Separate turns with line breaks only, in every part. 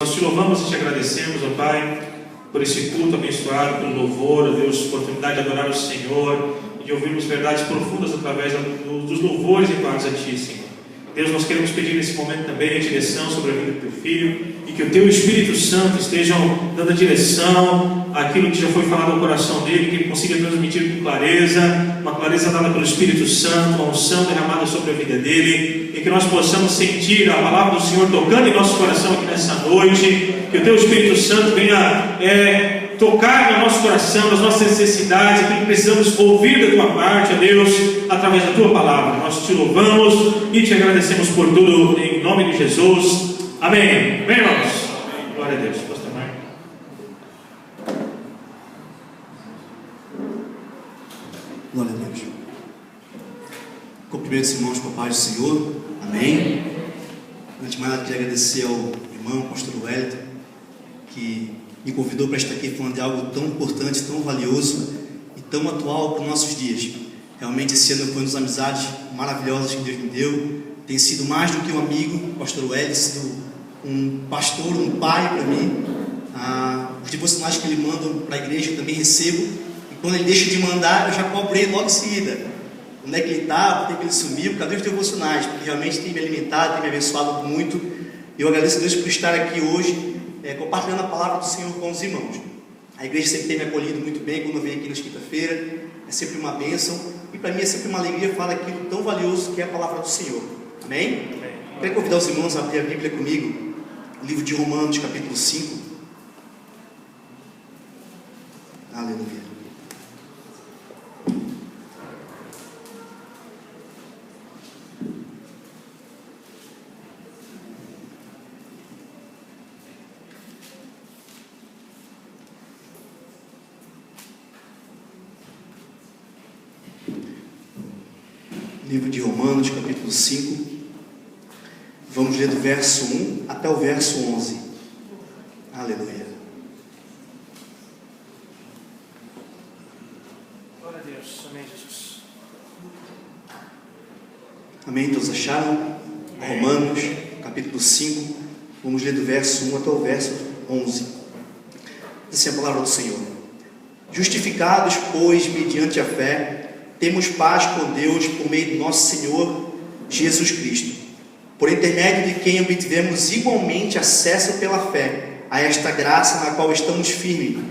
Nós te louvamos e te agradecemos, ó Pai, por esse culto abençoado, pelo louvor, ó Deus, oportunidade de adorar o Senhor e de ouvirmos verdades profundas através dos louvores entoados a Ti, Senhor. Deus, nós queremos pedir nesse momento também a direção sobre a vida do Teu Filho e que o Teu Espírito Santo esteja dando a direção àquilo que já foi falado ao coração dele, que ele consiga transmitir com clareza, uma clareza dada pelo Espírito Santo, uma unção derramada sobre a vida dele, e que nós possamos sentir a palavra do Senhor tocando em nosso coração aqui nessa noite, que o Teu Espírito Santo venha tocar no nosso coração, nas nossas necessidades, aquilo que precisamos ouvir da Tua parte, ó Deus, através da Tua palavra. Nós te louvamos e te agradecemos por tudo, em nome de Jesus. Amém. Amém, irmãos? Glória a Deus. Pastor Marcos.
Glória a Deus. Cumprimento os irmãos com a paz do Senhor. Amém. Antes de mais nada, queria agradecer ao irmão, pastor Wellington, que me convidou para estar aqui falando de algo tão importante, tão valioso e tão atual para os nossos dias. Realmente esse ano foi uma das amizades maravilhosas que Deus me deu. Tem sido mais do que um amigo, o pastor Wellington, sido um pastor, um pai para mim. Os devocionais que ele manda para a igreja eu também recebo. E quando ele deixa de mandar, eu já cobrei logo em seguida. Onde é que ele está, por que ele sumiu, cadê os devocionais? Porque realmente tem me alimentado, tem me abençoado muito. Eu agradeço a Deus por estar aqui hoje, compartilhando a palavra do Senhor com os irmãos. A igreja sempre tem me acolhido muito bem quando eu venho aqui na quinta-feira, é sempre uma bênção, e para mim é sempre uma alegria falar daquilo tão valioso que é a palavra do Senhor. Amém? Quero convidar os irmãos a abrir a Bíblia comigo, o livro de Romanos, capítulo 5. Aleluia. Livro de Romanos, capítulo 5, vamos ler do verso 1 até o verso 11. Aleluia.
Glória a Deus. Amém, Jesus.
Amém? Todos acharam? Romanos, capítulo 5, vamos ler do verso 1 até o verso 11. Diz assim a palavra do Senhor: Justificados, pois, mediante a fé, temos paz com Deus por meio do nosso Senhor Jesus Cristo, por intermédio de quem obtivemos igualmente acesso pela fé a esta graça na qual estamos firmes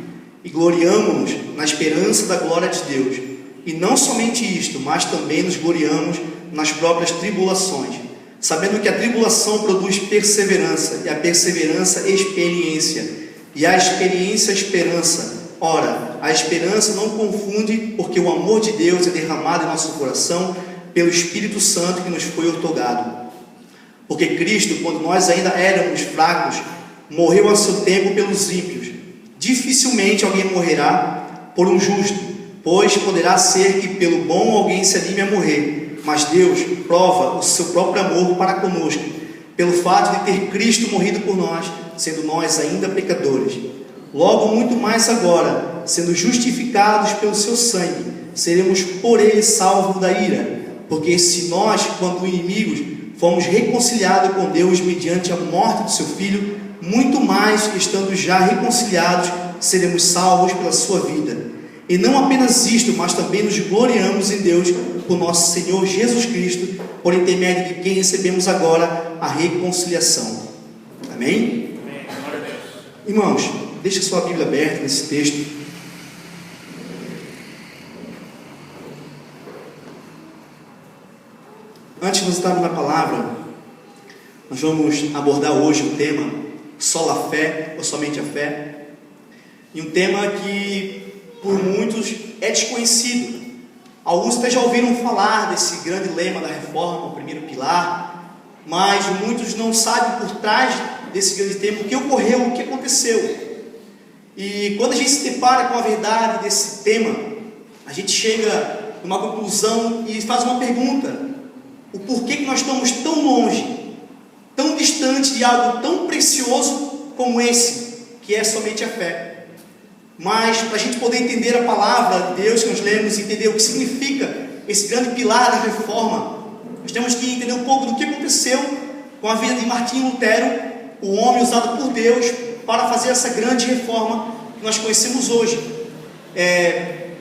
e gloriamo-nos na esperança da glória de Deus. E não somente isto, mas também nos gloriamos nas próprias tribulações, sabendo que a tribulação produz perseverança, e a perseverança experiência, e a experiência esperança. Ora, a esperança não confunde, porque o amor de Deus é derramado em nosso coração pelo Espírito Santo que nos foi outorgado. Porque Cristo, quando nós ainda éramos fracos, morreu a seu tempo pelos ímpios. Dificilmente alguém morrerá por um justo, pois poderá ser que pelo bom alguém se anime a morrer. Mas Deus prova o seu próprio amor para conosco, pelo fato de ter Cristo morrido por nós, sendo nós ainda pecadores. Logo, muito mais agora, sendo justificados pelo seu sangue, seremos por ele salvos da ira. Porque se nós, quando inimigos, fomos reconciliados com Deus mediante a morte do seu Filho, muito mais, estando já reconciliados, seremos salvos pela sua vida. E não apenas isto, mas também nos gloriamos em Deus, por nosso Senhor Jesus Cristo, por intermédio de quem recebemos agora a reconciliação. Amém?
Amém. Glória a Deus.
Irmãos, deixe sua Bíblia aberta nesse texto. Antes de nós entrarmos na palavra, nós vamos abordar hoje o tema só a fé ou somente a fé. E um tema que por muitos é desconhecido. Alguns até já ouviram falar desse grande lema da reforma, o primeiro pilar, mas muitos não sabem por trás desse grande tema o que ocorreu, o que aconteceu. E quando a gente se depara com a verdade desse tema, a gente chega a uma conclusão e faz uma pergunta: o porquê que nós estamos tão longe, tão distante de algo tão precioso como esse, que é somente a fé? Mas para a gente poder entender a palavra de Deus que nós lemos, entender o que significa esse grande pilar da reforma, nós temos que entender um pouco do que aconteceu com a vida de Martinho Lutero o homem usado por Deus para fazer essa grande reforma que nós conhecemos hoje.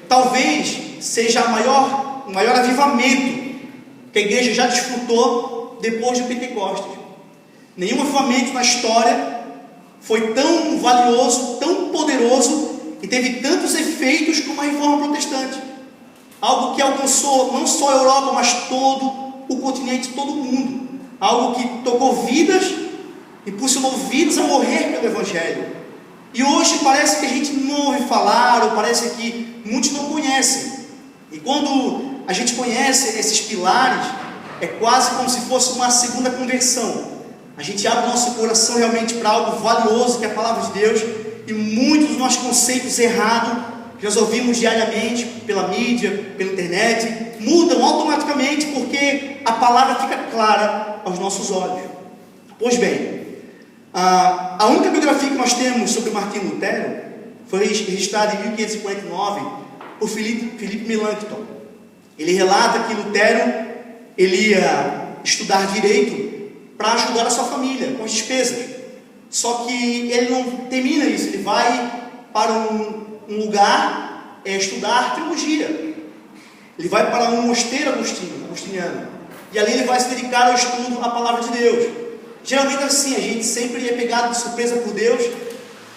Talvez seja o maior avivamento que a igreja já desfrutou depois do Pentecostes. Nenhum avivamento na história foi tão valioso, tão poderoso e teve tantos efeitos como a reforma protestante. Algo que alcançou não só a Europa, mas todo o continente, todo o mundo. Algo que tocou vidas, impulsionou vidas a morrer pelo Evangelho. E hoje parece que a gente não ouve falar, ou parece que muitos não conhecem. E quando a gente conhece esses pilares, é quase como se fosse uma segunda conversão. A gente abre o nosso coração realmente para algo valioso, que é a palavra de Deus, e muitos dos nossos conceitos errados, que nós ouvimos diariamente pela mídia, pela internet, mudam automaticamente porque a palavra fica clara aos nossos olhos. Pois bem, a única biografia que nós temos sobre Martinho Lutero foi registrada em 1549 por Philippe Melanchthon. Ele relata que Lutero ele ia estudar direito para ajudar a sua família com as despesas. Só que ele não termina isso, ele vai para um lugar estudar teologia. Ele vai para um mosteiro agostiniano, e ali ele vai se dedicar ao estudo à palavra de Deus. Geralmente assim, a gente sempre é pegado de surpresa por Deus,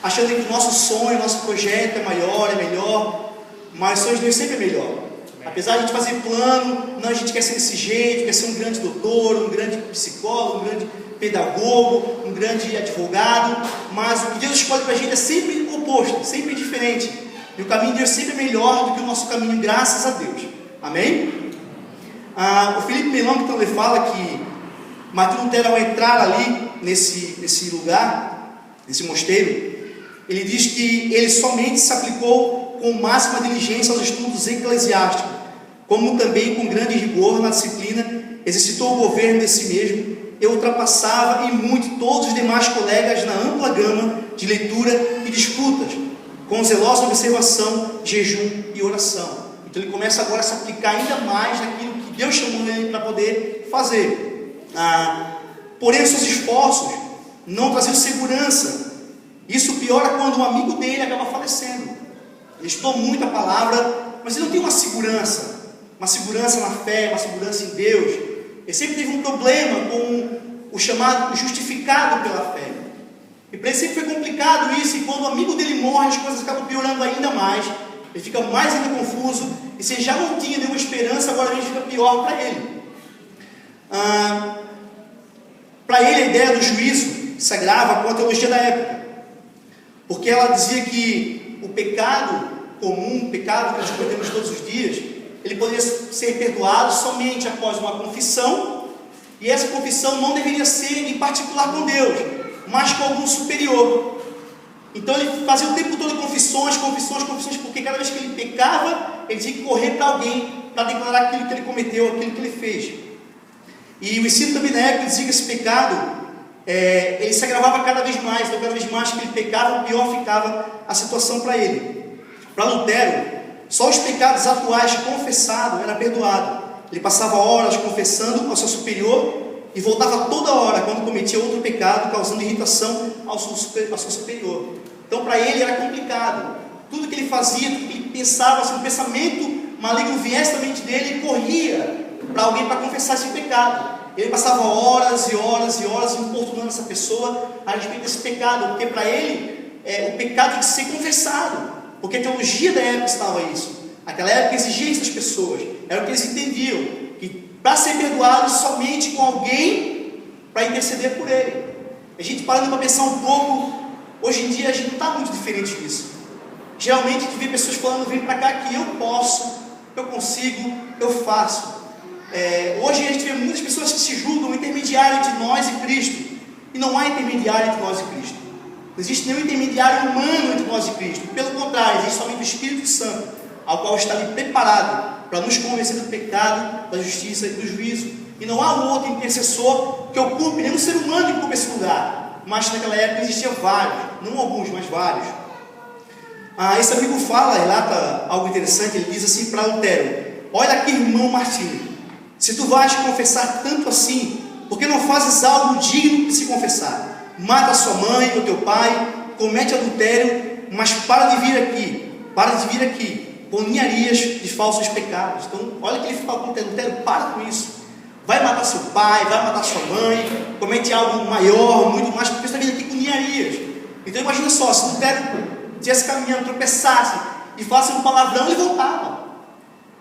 achando que o nosso sonho, nosso projeto é maior, é melhor, mas o sonho de Deus sempre é melhor. Apesar de a gente fazer plano, não, a gente quer ser desse jeito, quer ser um grande doutor, um grande psicólogo, um grande pedagogo, um grande advogado, mas o que Deus escolhe para a gente é sempre o oposto, sempre diferente. E o caminho de Deus sempre é melhor do que o nosso caminho, graças a Deus. Amém? O Philippe Melanchthon ele fala que Martinho Lutero, ao entrar ali nesse lugar, nesse mosteiro, ele diz que ele somente se aplicou com máxima diligência aos estudos eclesiásticos, como também com grande rigor na disciplina, exercitou o governo de si mesmo e ultrapassava em muito todos os demais colegas na ampla gama de leitura e disputas, com zelosa observação, jejum e oração. Então ele começa agora a se aplicar ainda mais naquilo que Deus chamou ele para poder fazer. Porém, os seus esforços não traziam segurança. Isso piora quando um amigo dele acaba falecendo. Ele estudou muito a palavra, mas ele não tem uma segurança na fé, uma segurança em Deus. Ele sempre teve um problema com o chamado justificado pela fé. E para ele sempre foi complicado isso, e quando o amigo dele morre, as coisas acabam piorando ainda mais. Ele fica mais ainda confuso, e se ele já não tinha nenhuma esperança, agora a gente fica pior para ele. Para ele, a ideia do juízo se agrava com a teologia da época, porque ela dizia que o pecado comum, o pecado que nós cometemos todos os dias, ele poderia ser perdoado somente após uma confissão, e essa confissão não deveria ser em particular com Deus, mas com algum superior. Então ele fazia o tempo todo confissões, porque cada vez que ele pecava, ele tinha que correr para alguém para declarar aquilo que ele cometeu, aquilo que ele fez. E o ensino também na época dizia que esse pecado ele se agravava cada vez mais. Então cada vez mais que ele pecava, pior ficava a situação para ele. Para Lutero, só os pecados atuais confessados era perdoado. Ele passava horas confessando ao seu superior e voltava toda hora quando cometia outro pecado, causando irritação ao seu superior. Então para ele era complicado. Tudo que ele fazia, tudo que ele pensava, se um pensamento maligno viesse da mente dele, ele corria para alguém para confessar esse pecado. Ele passava horas e horas e horas importunando essa pessoa a respeito desse pecado, porque para ele o pecado tinha que ser confessado, porque a teologia da época estava isso. Aquela época exigia isso das pessoas, era o que eles entendiam, que para ser perdoado somente com alguém para interceder por ele. A gente parando para pensar um pouco, hoje em dia a gente não está muito diferente disso. Geralmente a gente vê pessoas falando, vem para cá que eu posso, eu consigo, eu faço. Hoje a gente vê muitas pessoas que se julgam intermediário entre nós e Cristo, e não há intermediário entre nós e Cristo. Não existe nenhum intermediário humano entre nós e Cristo. Pelo contrário, existe somente o Espírito Santo, ao qual está ali preparado para nos convencer do pecado, da justiça e do juízo. E não há um outro intercessor que ocupe, nenhum ser humano que ocupe esse lugar. Mas naquela época existiam vários, não alguns, mas vários. Esse amigo relata algo interessante. Ele diz assim para Lutero: olha aqui, irmão Martinho, se tu vais confessar tanto assim, por que não fazes algo digno de se confessar? mata sua mãe ou teu pai, comete adultério, mas para de vir aqui, com ninharias de falsos pecados. Então, olha que ele fala com o adultério, para com isso. Vai matar seu pai, vai matar sua mãe, comete algo maior, muito mais, porque você está vindo aqui com ninharias. Então imagina só, se o adultério estivesse caminhando, tropeçasse e falasse um palavrão, ele voltava.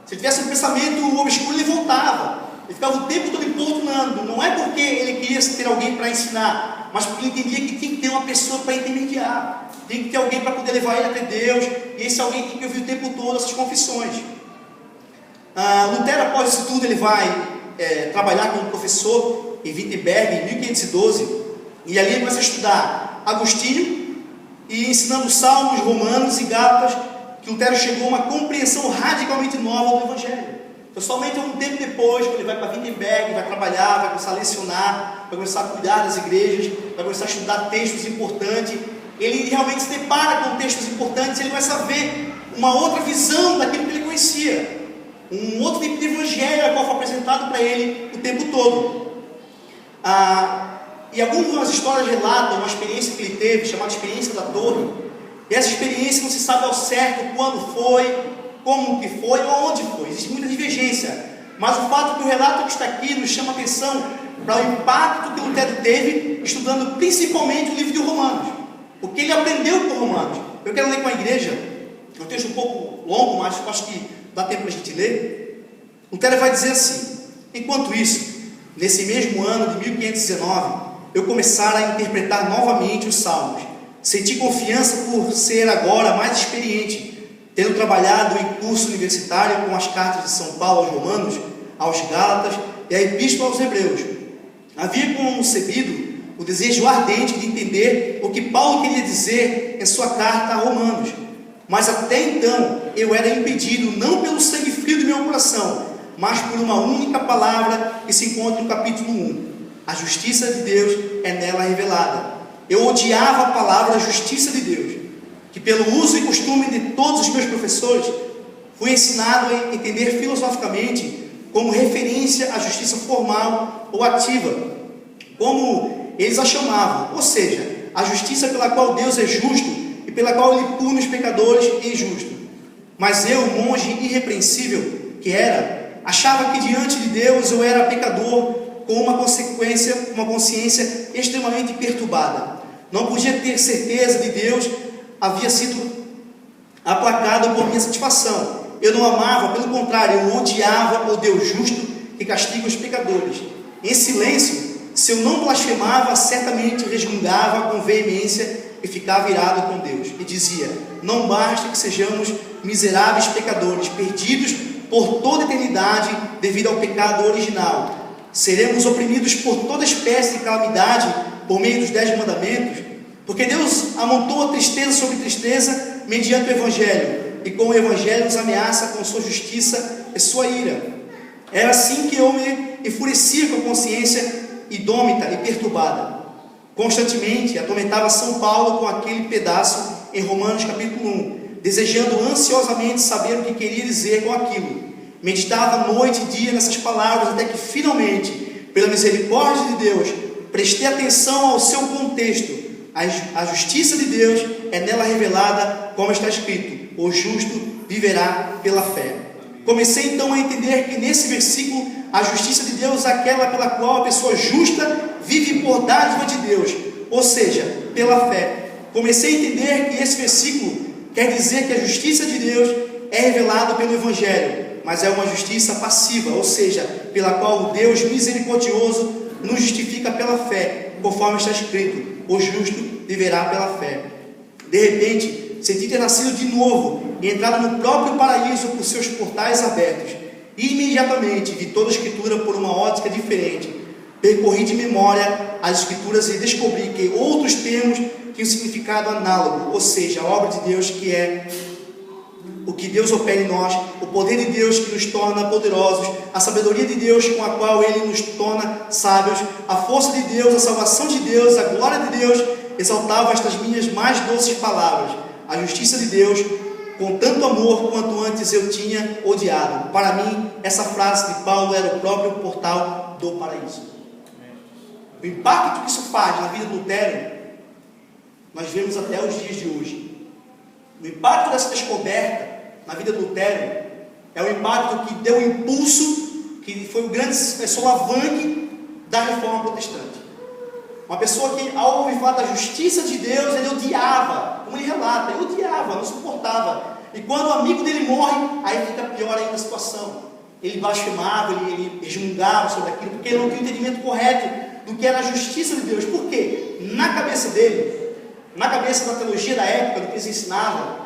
Se ele tivesse um pensamento obscuro, ele voltava. Ele ficava o tempo todo importunando. Não é porque ele queria ter alguém para ensinar, mas porque ele entendia que tinha que ter uma pessoa para intermediar. Tem que ter alguém para poder levar ele até Deus, e esse alguém tem que ouvir o tempo todo essas confissões. Lutero, após isso tudo, ele vai trabalhar como professor em Wittenberg em 1512, e ali ele começa a estudar Agostinho, e ensinando Salmos, Romanos e Gálatas, que Lutero chegou a uma compreensão radicalmente nova do Evangelho. Então, somente um tempo depois, que ele vai para Wittenberg, vai trabalhar, vai começar a lecionar, vai começar a cuidar das igrejas, vai começar a estudar textos importantes, ele realmente se depara com textos importantes, e ele começa a ver uma outra visão daquilo que ele conhecia, um outro tipo de evangelho qual foi apresentado para ele o tempo todo. E algumas histórias relatam uma experiência que ele teve, chamada experiência da torre, e essa experiência não se sabe ao certo quando foi, como que foi ou onde foi, existe muita divergência, mas o fato que o relato que está aqui nos chama a atenção para o impacto que Lutero teve estudando principalmente o livro de Romanos, o que ele aprendeu com Romanos. Eu quero ler com a igreja, é um texto um pouco longo, mas acho que dá tempo para a gente ler. Lutero vai dizer assim: enquanto isso, nesse mesmo ano de 1519, eu começara a interpretar novamente os Salmos. Senti confiança por ser agora mais experiente, tendo trabalhado em curso universitário com as cartas de São Paulo aos Romanos, aos Gálatas e a Epístola aos Hebreus. Havia concebido o desejo ardente de entender o que Paulo queria dizer em sua carta a Romanos, mas até então eu era impedido não pelo sangue frio do meu coração, mas por uma única palavra que se encontra no capítulo 1. A justiça de Deus é nela revelada. Eu odiava a palavra justiça de Deus, que pelo uso e costume de todos os meus professores, fui ensinado a entender filosoficamente como referência à justiça formal ou ativa, como eles a chamavam, ou seja, a justiça pela qual Deus é justo e pela qual Ele pune os pecadores e injustos. Mas eu, monge irrepreensível que era, achava que diante de Deus eu era pecador com uma consciência extremamente perturbada. Não podia ter certeza de Deus havia sido aplacado por minha satisfação. Eu não amava, pelo contrário, eu odiava o Deus justo que castiga os pecadores. Em silêncio, se eu não blasfemava, certamente resmungava com veemência e ficava irado com Deus. E dizia: não basta que sejamos miseráveis pecadores, perdidos por toda a eternidade devido ao pecado original. Seremos oprimidos por toda espécie de calamidade por meio dos 10 mandamentos, porque Deus amontoa tristeza sobre tristeza mediante o Evangelho, e com o Evangelho nos ameaça com sua justiça e sua ira. Era assim que eu me enfurecia com a consciência indômita e perturbada. Constantemente atormentava São Paulo com aquele pedaço em Romanos capítulo 1, desejando ansiosamente saber o que queria dizer com aquilo. Meditava noite e dia nessas palavras, até que finalmente, pela misericórdia de Deus, prestei atenção ao seu contexto. A justiça de Deus é nela revelada, como está escrito: o justo viverá pela fé. Comecei então a entender que nesse versículo a justiça de Deus é aquela pela qual a pessoa justa vive por dádiva de Deus, ou seja, pela fé. Comecei a entender que esse versículo quer dizer que a justiça de Deus é revelada pelo Evangelho, mas é uma justiça passiva, ou seja, pela qual o Deus misericordioso nos justifica pela fé, conforme está escrito: o justo viverá pela fé. De repente, senti ter nascido de novo e entrado no próprio paraíso por seus portais abertos. E imediatamente vi toda a Escritura por uma ótica diferente. Percorri de memória as Escrituras e descobri que outros termos tinham significado análogo, ou seja, a obra de Deus, que é o que Deus opera em nós, o poder de Deus que nos torna poderosos, a sabedoria de Deus com a qual Ele nos torna sábios, a força de Deus, a salvação de Deus, a glória de Deus, exaltava estas minhas mais doces palavras. A justiça de Deus, com tanto amor quanto antes eu tinha odiado. Para mim, essa frase de Paulo era o próprio portal do paraíso. o impacto que isso faz na vida de Lutero, nós vemos até os dias de hoje. O impacto dessa descoberta na vida de Lutero é o impacto que deu o impulso, que foi o grande solavanque da reforma protestante. Uma pessoa que, ao ouvir falar da justiça de Deus, ele odiava, como ele relata, ele odiava, não suportava. E quando o amigo dele morre, aí fica pior ainda a situação. Ele blasfemava, ele resmungava sobre aquilo, porque ele não tinha o entendimento correto do que era a justiça de Deus. Por quê? Na cabeça dele, na cabeça da teologia da época, do que eles ensinavam,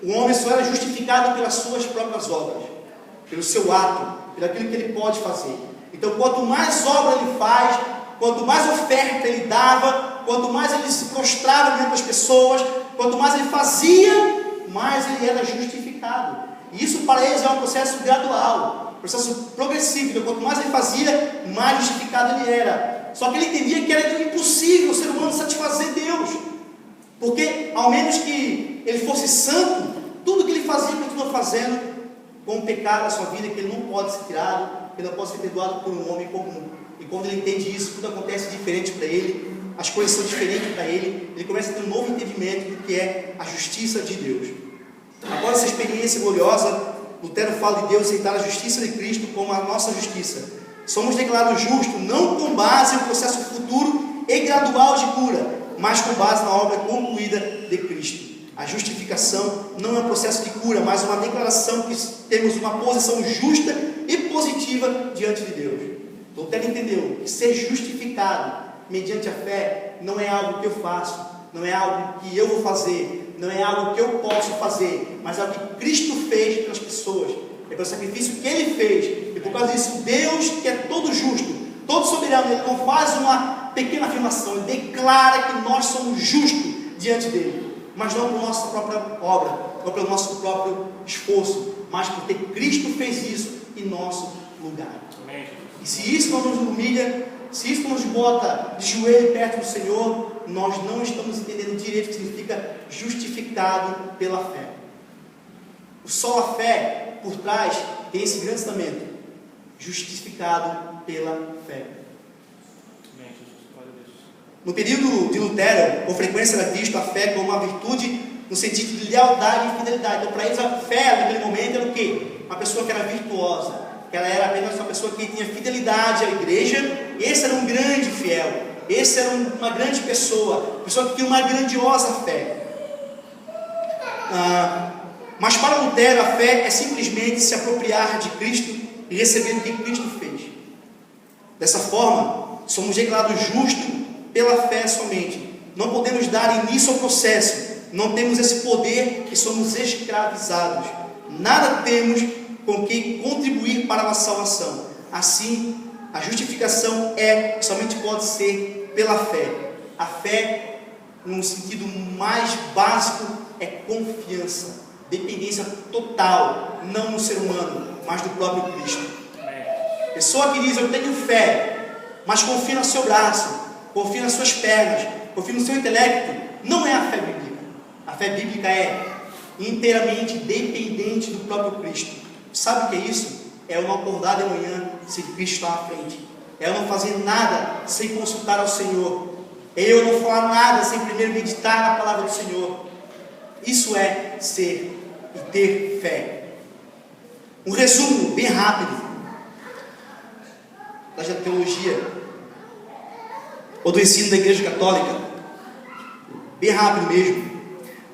o homem só era justificado pelas suas próprias obras, pelo seu ato, pelo aquilo que ele pode fazer. Então, quanto mais obra ele faz, quanto mais oferta ele dava, quanto mais ele se prostrava diante das pessoas, quanto mais ele fazia, mais ele era justificado. E isso para eles é um processo gradual, um processo progressivo. Então, quanto mais ele fazia, mais justificado ele era. Só que ele entendia que era impossível o ser humano satisfazer Deus, porque ao menos que ele fosse santo, tudo que ele fazia, continua fazendo com o pecado na sua vida, que ele não pode ser tirado, que ele não pode ser perdoado por um homem comum. E quando ele entende isso, tudo acontece diferente para ele, as coisas são diferentes para ele, ele começa a ter um novo entendimento do que é a justiça de Deus. Após essa experiência gloriosa, Lutero fala de Deus aceitar a justiça de Cristo como a nossa justiça. Somos declarados justos não com base em um processo futuro e gradual de cura, mas com base na obra concluída de Cristo. A justificação não é um processo de cura, mas uma declaração que temos uma posição justa e positiva diante de Deus. Lutero entendeu que ser justificado mediante a fé não é algo que eu faço, não é algo que eu vou fazer, não é algo que eu posso fazer, mas é algo que Cristo fez pelas pessoas, é pelo sacrifício que Ele fez. E por causa disso, Deus, que é todo justo, todo soberano, Ele não faz uma pequena afirmação, Ele declara que nós somos justos diante dEle, mas não por nossa própria obra, não pelo nosso próprio esforço, mas porque Cristo fez isso em nosso lugar. Amém. E se isso não nos humilha, se isso não nos bota de joelho perto do Senhor, nós não estamos entendendo direito o que significa justificado pela fé. O só a fé por trás tem esse grande ensinamento: justificado pela fé. No período de Lutero, com frequência era visto a fé como uma virtude no sentido de lealdade e fidelidade. Então, para eles, a fé naquele momento era o quê? Uma pessoa que era virtuosa, que ela era apenas uma pessoa que tinha fidelidade à igreja. Esse era um grande fiel, esse era uma grande pessoa, pessoa que tinha uma grandiosa fé. Mas para Lutero, a fé é simplesmente se apropriar de Cristo e receber o que Cristo fez. Dessa forma, somos declarados justos pela fé somente. Não podemos dar início ao processo, não temos esse poder e somos escravizados. Nada temos com que contribuir para a salvação. Assim, a justificação somente pode ser pela fé. A fé, no sentido mais básico, é confiança, dependência total, não no ser humano, mas do próprio Cristo. Pessoa que diz: eu tenho fé, mas confia no seu braço, confia nas suas pernas, confia no seu intelecto, não é a fé bíblica. A fé bíblica é inteiramente dependente do próprio Cristo. Sabe o que é isso? É eu não acordar de manhã sem Cristo estar à frente, é eu não fazer nada sem consultar ao Senhor, é eu não falar nada sem primeiro meditar na palavra do Senhor. Isso é ser e ter fé. Um resumo bem rápido da teologia ou do ensino da Igreja Católica, bem rápido mesmo.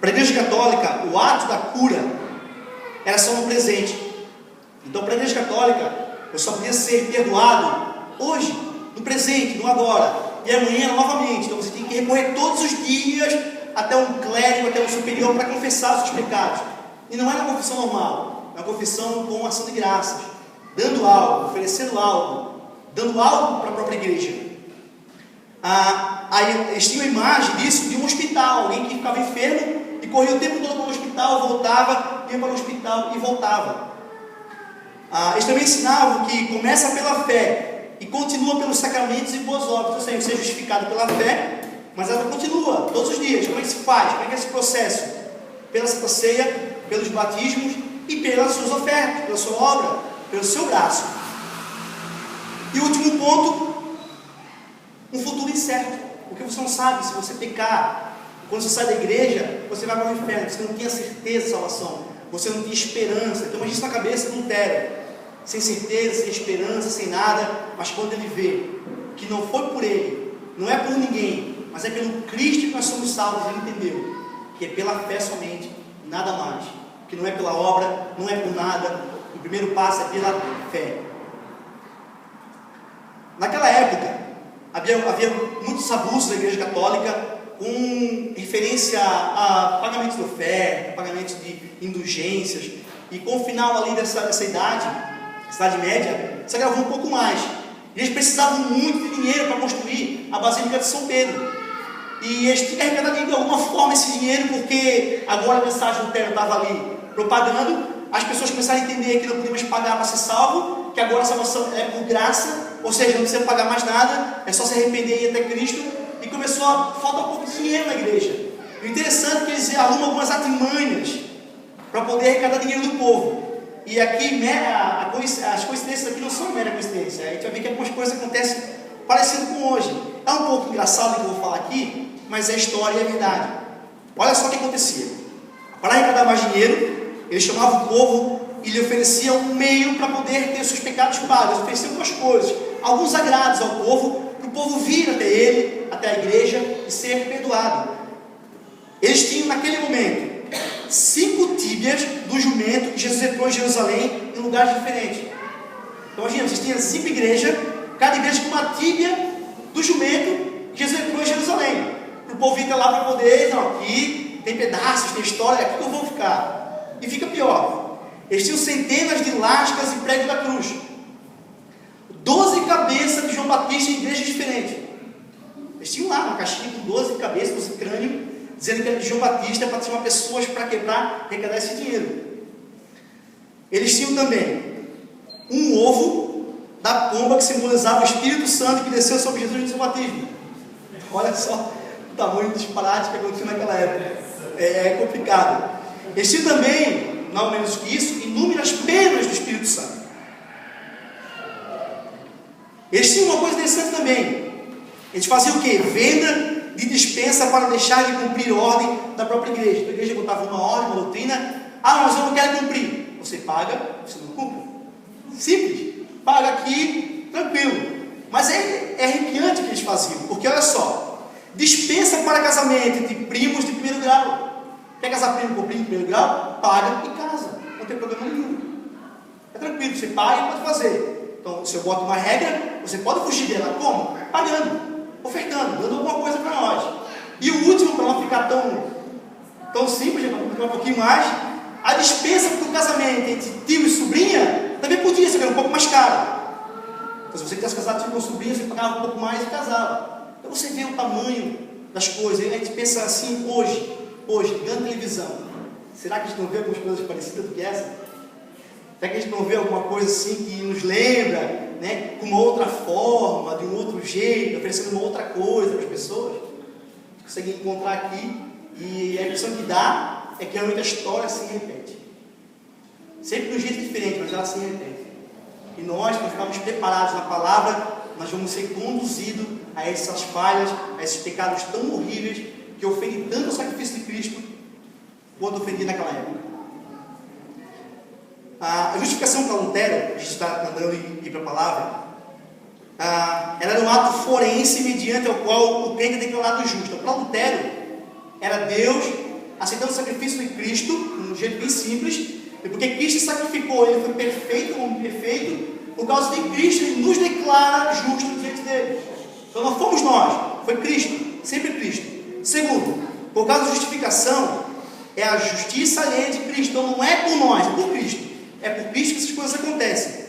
Para a Igreja Católica, o ato da cura era só no presente. Então, para a Igreja Católica, eu só podia ser perdoado hoje, no presente, no agora, e amanhã novamente. Então, você tem que recorrer todos os dias até um clérigo, até um superior, para confessar os seus pecados. E não é uma confissão normal, é uma confissão com ação de graças, dando algo, oferecendo algo, dando algo para a própria igreja. Aí eles tinham a imagem disso de um hospital, alguém que ficava enfermo e corria o tempo todo para o hospital, voltava, ia para o hospital e voltava. Eles também ensinavam que começa pela fé e continua pelos sacramentos e boas obras. Ou seja, você é justificado pela fé, mas ela continua todos os dias. Como é que se faz? Como é que é esse processo? Pela Santa Ceia, pelos batismos e pelas suas ofertas, pela sua obra, pelo seu braço. E o último ponto um futuro incerto, porque você não sabe se você pecar, quando você sai da igreja, você vai para o inferno, você não tinha certeza de salvação, você não tinha esperança. Então imagina isso na cabeça de Lutero, sem certeza, sem esperança, sem nada, mas quando ele vê que não foi por ele, não é por ninguém, mas é pelo Cristo que nós somos salvos, ele entendeu que é pela fé somente, nada mais, que não é pela obra, não é por nada, o primeiro passo é pela fé. Naquela época, havia muitos abusos da igreja católica com referência a pagamentos de oferta, pagamentos de indulgências, e com o final ali dessa idade média, se agravou um pouco mais. Eles precisavam muito de dinheiro para construir a Basílica de São Pedro, e eles tinham que arrecadar de alguma forma esse dinheiro, porque agora a mensagem do Lutero estava ali propagando, as pessoas começaram a entender que não podíamos pagar para ser salvo, que agora a salvação é por graça, ou seja, não precisa pagar mais nada, é só se arrepender e ir até Cristo, e começou a faltar um pouco de dinheiro na igreja. O interessante é que eles arrumam algumas artimanhas para poder arrecadar dinheiro do povo. E aqui, as coincidências aqui não são mera coincidência, a gente vai ver que algumas coisas acontecem parecido com hoje. É um pouco engraçado o que eu vou falar aqui, mas é história e é verdade. Olha só o que acontecia. Para arrecadar mais dinheiro, ele chamava o povo e lhe oferecia um meio para poder ter seus pecados pagos. Ele oferecia algumas coisas, alguns agrados ao povo, para o povo vir até ele, até a igreja, e ser perdoado. Eles tinham naquele momento 5 tíbias do jumento que Jesus entrou em Jerusalém em lugares diferentes. Então imagina, vocês tinham 5 igrejas, cada igreja com uma tíbia do jumento que Jesus entrou em Jerusalém, para o povo vir até lá para poder, não, aqui tem pedaços, tem história, aqui que eu vou ficar. E fica pior, eles tinham centenas de lascas e pregos da cruz, 12 cabeças de João Batista em igrejas diferentes. Eles tinham lá uma caixinha com 12 cabeças, 12 crânios, dizendo que era de João Batista, para chamar pessoas para quebrar, arrecadar esse dinheiro. Eles tinham também um ovo da pomba que simbolizava o Espírito Santo que desceu sobre Jesus no seu batismo. Olha só o tamanho do disparate que aconteceu naquela época. É complicado. Eles tinham também, não menos que isso, inúmeras penas do Espírito Santo. Eles tinham uma coisa interessante também. Eles faziam o quê? Venda de dispensa para deixar de cumprir ordem da própria igreja. A igreja botava uma ordem, uma doutrina. Ah, mas eu não quero cumprir. Você paga, você não cumpre. Simples. Paga aqui, tranquilo. Mas é arrepiante o que eles faziam. Porque olha só, dispensa para casamento de primos de primeiro grau. Quer casar primo com primo de primeiro grau? Paga e casa. Não tem problema nenhum. É tranquilo, você paga e pode fazer. Então, se eu boto uma regra, você pode fugir dela. Como? Pagando, ofertando, dando alguma coisa para nós. E o último, para não ficar tão simples, para ficar um pouquinho mais, a dispensa para o casamento entre tio e sobrinha também podia ser um pouco mais caro. Então, se você quisesse casar com sobrinha, você pagava um pouco mais e casava. Então você vê o tamanho das coisas. A gente pensa assim hoje, ligando televisão, será que a gente não vê algumas coisas parecidas do que essa? Será que a gente não vê alguma coisa assim que nos lembra, né, com uma outra forma, de um outro jeito, oferecendo uma outra coisa para as pessoas? A gente consegue encontrar aqui, e a impressão que dá é que realmente a história se repete. Sempre de um jeito diferente, mas ela se repete. E nós, quando ficarmos preparados na palavra, nós vamos ser conduzidos a essas falhas, a esses pecados tão horríveis, que ofendem tanto o sacrifício de Cristo, quanto ofendia naquela época. A justificação para Lutero, a gente está andando e ir para a palavra, ela era um ato forense mediante ao qual o crente é declarado justo. Para Lutero, era Deus aceitando o sacrifício de Cristo, de um jeito bem simples, e porque Cristo sacrificou, ele foi perfeito, como perfeito, por causa de Cristo, ele nos declara justos diante dele. Então não fomos nós, foi Cristo, sempre Cristo. Segundo, por causa da justificação, é a justiça alheia de Cristo, então não é por nós, é por Cristo. É por Cristo que essas coisas acontecem.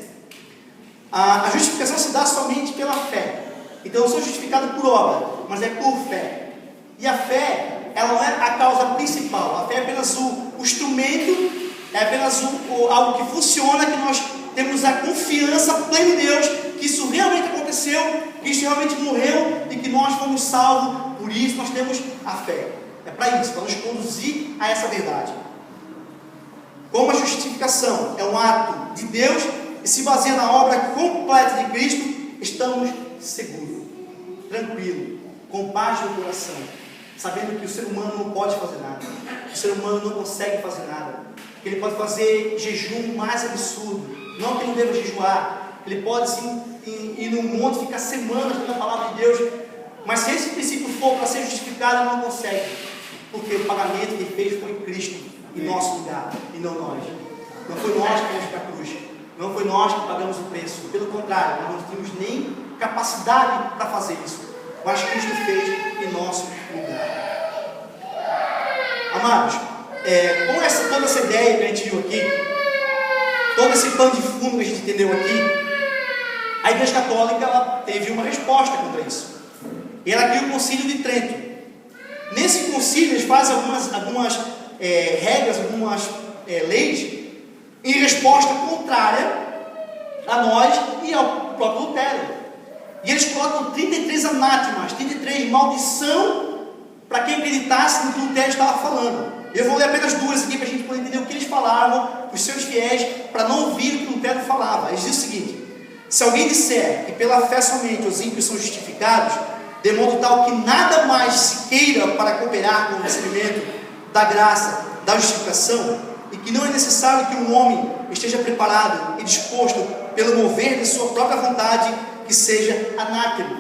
A justificação se dá somente pela fé. Então eu sou justificado por obra, mas é por fé. E a fé, ela não é a causa principal. A fé é apenas o instrumento, é apenas algo que funciona, que nós temos a confiança plena em Deus, que isso realmente aconteceu, que isso realmente morreu e que nós fomos salvos. Por isso nós temos a fé. É para isso, para nos conduzir a essa verdade. Como a justificação é um ato de Deus e se baseia na obra completa de Cristo, estamos seguros. tranquilo, com paz no coração, sabendo que o ser humano não pode fazer nada, o ser humano não consegue fazer nada, que ele pode fazer jejum mais absurdo, não que ele não deva jejuar, ele pode sim ir num monte, ficar semanas lendo a palavra de Deus, mas se esse princípio for para ser justificado, ele não consegue, porque o pagamento que ele fez foi Cristo em nosso lugar, e não nós. Não foi nós que fomos para a cruz, não foi nós que pagamos o preço, pelo contrário, nós não tínhamos nem capacidade para fazer isso, mas Cristo fez em nosso lugar. Amados, com toda essa ideia que a gente viu aqui, todo esse pano de fundo que a gente entendeu aqui, a Igreja Católica ela teve uma resposta contra isso, e ela criou o Concílio de Trento. Nesse concílio eles fazem algumas regras, algumas leis em resposta contrária a nós e ao próprio Lutero. E eles colocam 33 anátemas, 33 maldição para quem acreditasse no que Lutero estava falando. Eu vou ler apenas duas aqui para a gente poder entender o que eles falavam, os seus fiéis, para não ouvir o que Lutero falava. Eles dizem o seguinte: se alguém disser que pela fé somente os ímpios são justificados, de modo tal que nada mais se queira para cooperar com o recebimento da graça, da justificação, e que não é necessário que um homem esteja preparado e disposto pelo mover de sua própria vontade, que seja anátema,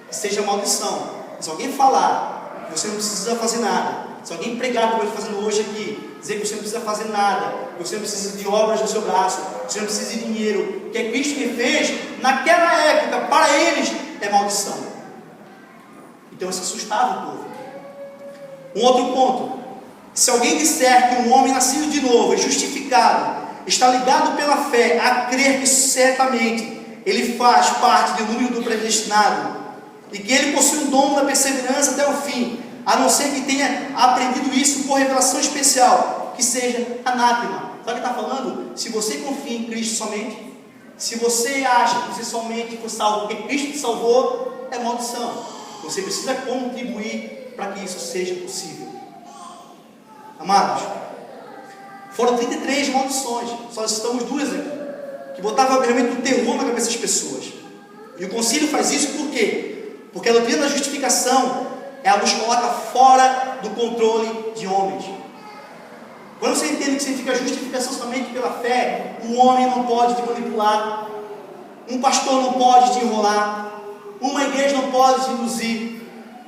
que seja maldição. Se alguém falar que você não precisa fazer nada, se alguém pregar como eu estou fazendo hoje aqui, dizer que você não precisa fazer nada, que você não precisa de obras no seu braço, que você não precisa de dinheiro, que é Cristo que fez, naquela época, para eles, é maldição. Então isso assustava o povo. Um outro ponto: se alguém disser que um homem nascido de novo é justificado, está ligado pela fé a crer que certamente ele faz parte do número do predestinado, e que ele possui um dom da perseverança até o fim, a não ser que tenha aprendido isso por revelação especial, que seja anátema. Sabe o que está falando? Se você confia em Cristo somente, se você acha que você somente foi salvo porque Cristo te salvou, é maldição. Você precisa contribuir para que isso seja possível. Amados, foram 33 maldições, só citamos duas aqui, que botavam realmente um terror na cabeça das pessoas. E o concílio faz isso por quê? Porque a doutrina da justificação, ela nos coloca fora do controle de homens. Quando você entende que significa justificação somente pela fé, um homem não pode te manipular, um pastor não pode te enrolar, uma igreja não pode te induzir,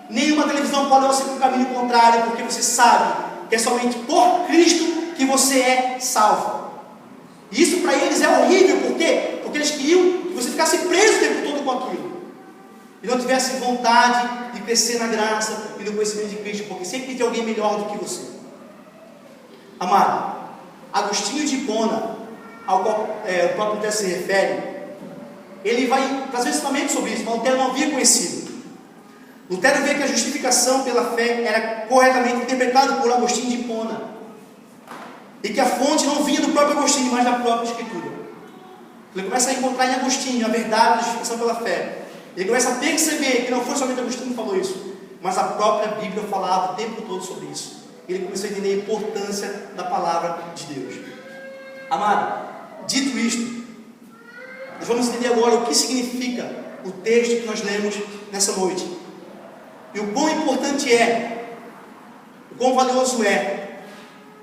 nenhuma televisão pode levar você para um caminho contrário, porque você sabe que é somente por Cristo que você é salvo. E isso para eles é horrível, por quê? Porque eles queriam que você ficasse preso o tempo todo com aquilo, e não tivesse vontade de crescer na graça e no conhecimento de Cristo, porque sempre tem alguém melhor do que você. Amado, Agostinho de Hipona, ao qual o próprio texto se refere, ele vai trazer um ensinamento sobre isso, mas Lutero não havia conhecido. Lutero vê que a justificação pela fé era corretamente interpretada por Agostinho de Hipona, e que a fonte não vinha do próprio Agostinho, mas da própria Escritura. Ele começa a encontrar em Agostinho a verdade da justificação pela fé. Ele começa a perceber que não foi somente Agostinho que falou isso, mas a própria Bíblia falava o tempo todo sobre isso. Ele começou a entender a importância da palavra de Deus. Amado, dito isto, nós vamos entender agora o que significa o texto que nós lemos nessa noite, e o quão importante é, o quão valioso é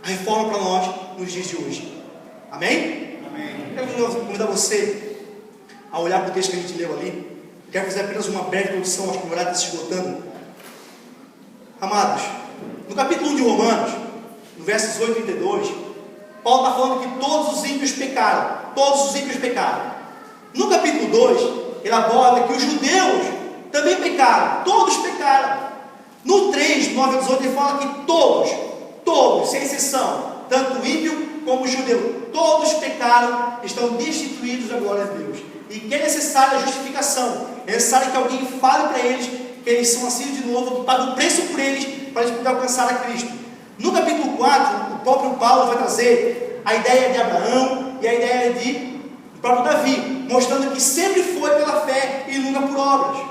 a reforma para nós nos dias de hoje. Amém? Amém. Eu quero convidar você a olhar para o texto que a gente leu ali. Quero fazer apenas uma breve introdução, acho que o horário está se esgotando. Amados, no capítulo 1 de Romanos, no versos 8 e 32, Paulo está falando que todos os ímpios pecaram. Todos os ímpios pecaram. No capítulo 2, ele aborda que os judeus também pecaram. Todos pecaram. No 3, 9 a 18, ele fala que todos, sem exceção, tanto o ímpio como o judeu, todos pecaram, estão destituídos da glória de Deus. E que é necessária a justificação. É necessário que alguém fale para eles que eles são nascidos de novo, que paga o preço por eles, para eles poderem alcançar a Cristo. No capítulo 4, o próprio Paulo vai trazer a ideia de Abraão e a ideia do próprio Davi, mostrando que sempre foi pela fé e nunca por obras.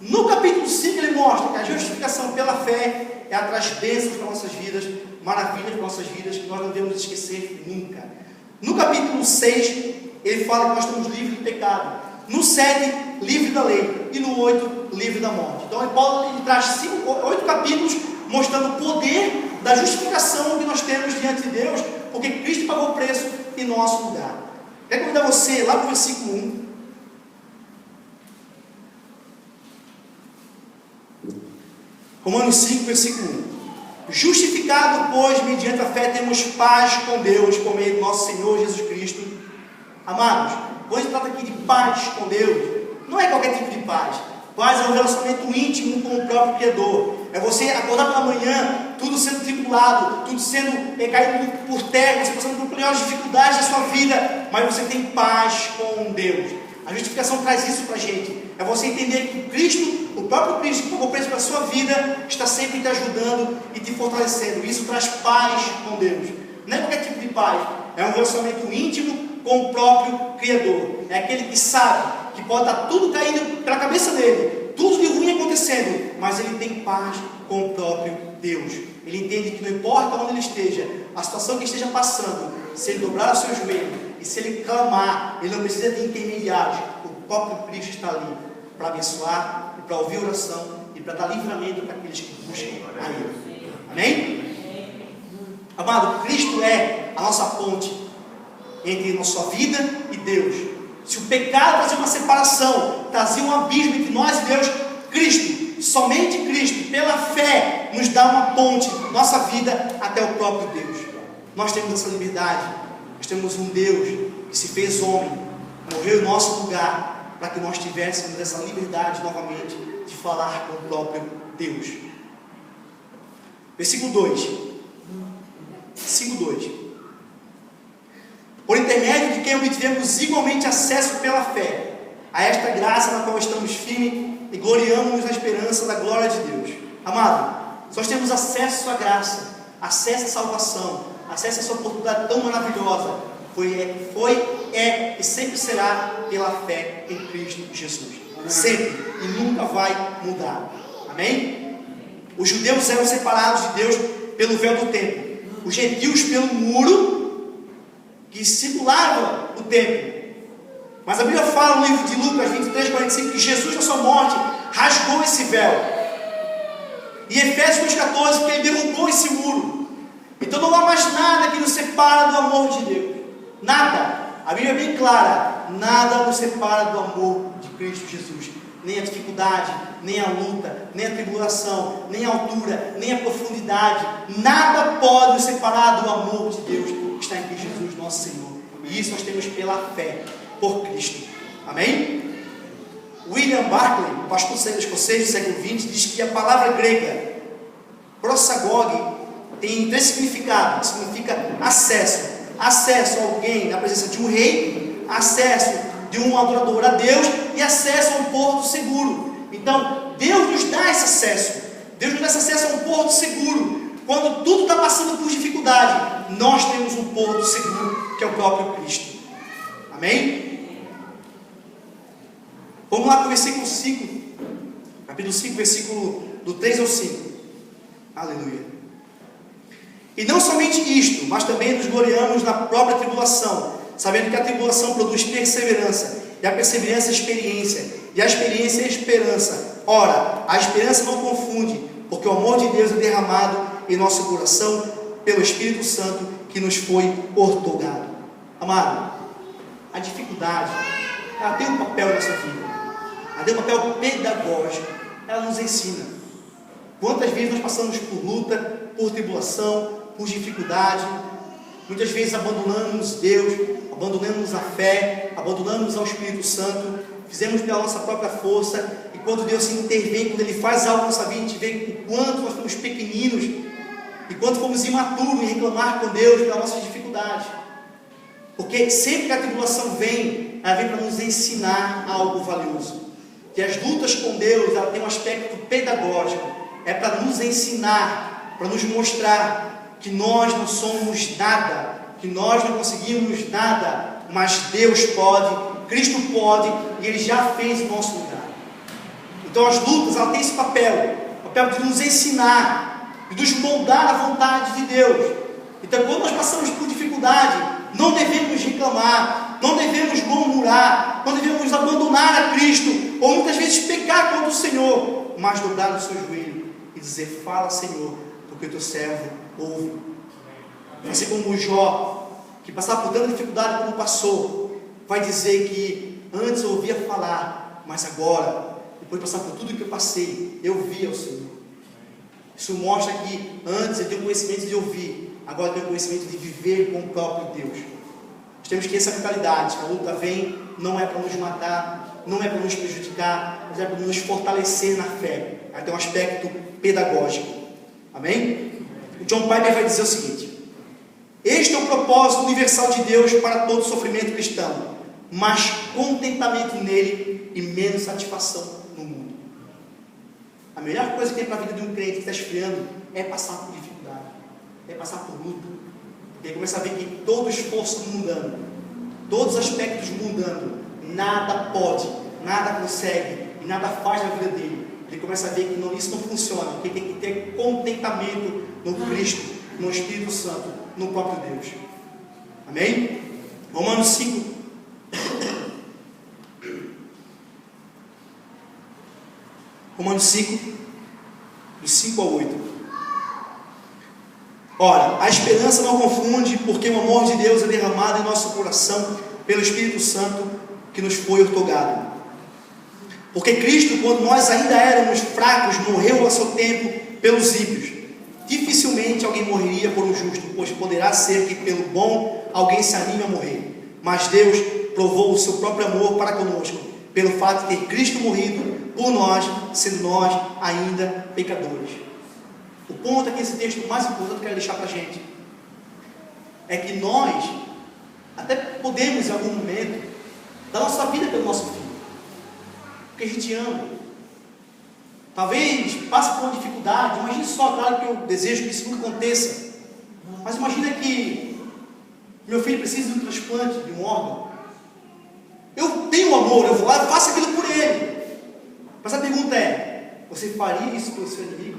No capítulo 5 ele mostra que a justificação pela fé é atrás bênçãos para nossas vidas, maravilhas para nossas vidas, que nós não devemos esquecer nunca. No capítulo 6 ele fala que nós estamos livres do pecado. No 7 livre da lei, e no 8, livre da morte. Então Paulo ele traz 8 capítulos mostrando o poder da justificação que nós temos diante de Deus, porque Cristo pagou o preço em nosso lugar. Quero convidar você lá para o versículo 1. Romanos 5, versículo 1. Justificado, pois, mediante a fé, temos paz com Deus, por meio do nosso Senhor Jesus Cristo. Amados, quando se trata aqui de paz com Deus, não é qualquer tipo de paz. Paz é um relacionamento íntimo com o próprio Criador. É você acordar pela manhã, tudo sendo tribulado, tudo sendo caído por terra, você passando por piores dificuldades da sua vida, mas você tem paz com Deus. A justificação traz isso para a gente. É você entender que Cristo, o próprio Cristo que pagou o preço para a sua vida, está sempre te ajudando e te fortalecendo. Isso traz paz com Deus. Não é qualquer tipo de paz. É um relacionamento íntimo com o próprio Criador. É aquele que sabe que pode estar tudo caindo pela cabeça dele, tudo de ruim acontecendo, mas ele tem paz com o próprio Deus. Ele entende que não importa onde ele esteja, a situação que esteja passando, se ele dobrar o seu joelho e se ele clamar, ele não precisa de intermediários. O próprio Cristo está ali para abençoar e para ouvir oração e para dar livramento para aqueles que buscam a Ele. Amém? Amado, Cristo é a nossa ponte entre a nossa vida e Deus. Se o pecado trazia uma separação, trazia um abismo entre nós e Deus, Cristo, somente Cristo, pela fé, nos dá uma ponte, nossa vida, até o próprio Deus. Nós temos essa liberdade. Nós temos um Deus que se fez homem, morreu em nosso lugar, para que nós tivéssemos essa liberdade novamente de falar com o próprio Deus. Versículo 2. Versículo 2. Por intermédio de quem obtivemos igualmente acesso pela fé a esta graça na qual estamos firmes e gloriamos na esperança da glória de Deus. Amado, nós temos acesso à graça, acesso à salvação, acesso a essa oportunidade tão maravilhosa. É e sempre será pela fé em Cristo Jesus. Sempre e nunca vai mudar. Amém? Os judeus eram separados de Deus pelo véu do templo, os gentios pelo muro que circulava o templo. Mas a Bíblia fala no livro de Lucas 23, 45 que Jesus na sua morte rasgou esse véu. E Efésios 2,14 que ele derrubou esse muro. Então não há mais nada que nos separa do amor de Deus. Nada. A Bíblia é bem clara. Nada nos separa do amor de Cristo Jesus. Nem a dificuldade, nem a luta, nem a tribulação, nem a altura, nem a profundidade. Nada pode nos separar do amor de Deus que está em Cristo Jesus, nosso Senhor. E isso nós temos pela fé, por Cristo. Amém? William Barclay, pastor escocês do século XX, diz que a palavra grega prosagog tem 3 significados. Significa acesso. Acesso a alguém na presença de um rei, acesso de um adorador a Deus e acesso a um porto seguro. Então, Deus nos dá esse acesso. Deus nos dá esse acesso a um porto seguro. Quando tudo está passando por dificuldade, nós temos um porto seguro, que é o próprio Cristo. Amém? Vamos lá para o versículo 5. Capítulo 5, versículo do 3 ao 5. Aleluia. E não somente isto, mas também nos gloriamos na própria tribulação, sabendo que a tribulação produz perseverança, e a perseverança experiência, e a experiência esperança. Ora, a esperança não confunde, porque o amor de Deus é derramado em nosso coração pelo Espírito Santo que nos foi outorgado. Amado, a dificuldade, ela tem um papel nessa vida, ela tem um papel pedagógico, ela nos ensina. Quantas vezes nós passamos por luta, por tribulação, por dificuldade, muitas vezes abandonamos Deus, abandonamos a fé, abandonamos ao Espírito Santo, fizemos pela nossa própria força, e quando Deus intervém, quando Ele faz algo na nossa vida, a gente vê o quanto nós fomos pequeninos, e quanto fomos imaturos em reclamar com Deus pelas nossas dificuldades. Porque sempre que a tribulação vem, ela vem para nos ensinar algo valioso. Que as lutas com Deus, ela tem um aspecto pedagógico, é para nos ensinar, para nos mostrar que nós não somos nada, que nós não conseguimos nada, mas Deus pode, Cristo pode, e Ele já fez o nosso lugar. Então as lutas, ela tem esse papel de nos ensinar, de nos moldar à vontade de Deus. Então quando nós passamos por dificuldade, não devemos reclamar, não devemos murmurar, não devemos abandonar a Cristo, ou muitas vezes pecar contra o Senhor, mas dobrar o seu joelho e dizer: fala, Senhor, porque o teu servo ouve. Assim como o Jó, que passava por tanta dificuldade como passou, vai dizer que antes eu ouvia falar, mas agora, depois de passar por tudo que eu passei, eu vi ao Senhor. Isso mostra que antes eu tenho conhecimento de ouvir, agora eu tenho conhecimento de viver com o próprio Deus. Nós temos que ter essa mentalidade, que a luta vem, não é para nos matar, não é para nos prejudicar, mas é para nos fortalecer na fé. Aí tem um aspecto pedagógico. Amém? O John Piper vai dizer o seguinte: este é o propósito universal de Deus para todo sofrimento cristão, mas contentamento nele e menos satisfação no mundo. A melhor coisa que tem para a vida de um crente que está esfriando é passar por dificuldade, é passar por luta. Porque ele começa a ver que todo esforço mundano, todos os aspectos mundando, nada pode, nada consegue e nada faz na vida dele. Ele começa a ver que isso não funciona, que ele tem que ter contentamento no Cristo, no Espírito Santo, no próprio Deus. Amém? Romanos 5. Romanos 5, do 5 ao 8. Ora, a esperança não confunde, porque o amor de Deus é derramado em nosso coração pelo Espírito Santo que nos foi outorgado. Porque Cristo, quando nós ainda éramos fracos, morreu ao seu tempo pelos ímpios. Dificilmente alguém morreria por um justo, pois poderá ser que pelo bom alguém se anime a morrer. Mas Deus provou o seu próprio amor para conosco, pelo fato de ter Cristo morrido por nós, sendo nós ainda pecadores. O ponto aqui, esse texto mais importante que eu quero deixar para a gente, é que nós até podemos em algum momento dar nossa vida pelo nosso filho, porque a gente ama. Talvez passe por uma dificuldade, imagine só, claro que eu desejo que isso nunca aconteça, mas imagina que meu filho precisa de um transplante de um órgão. Eu tenho amor, eu vou lá e faço aquilo por ele. Mas a pergunta é: você faria isso pelo seu inimigo?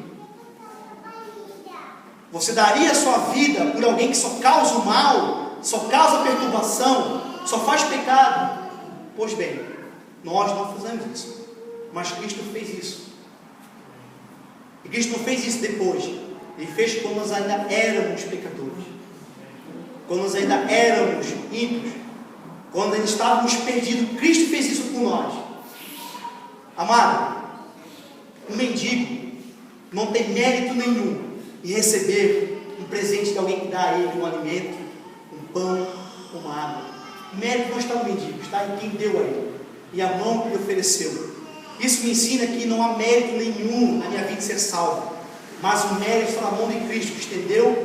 Você daria a sua vida por alguém que só causa o mal, só causa perturbação, só faz pecado? Pois bem, nós não fazemos isso, mas Cristo fez isso. E Cristo não fez isso depois, Ele fez quando nós ainda éramos pecadores, quando nós ainda éramos ímpios, quando ainda estávamos perdidos. Cristo fez isso por nós. Amado, um mendigo não tem mérito nenhum em receber um presente de alguém que dá a ele um alimento, um pão, uma água. O mérito não está no mendigo, está em quem deu a ele e a mão que lhe ofereceu. Isso me ensina que não há mérito nenhum na minha vida ser salvo, mas o mérito está na mão de Cristo, que estendeu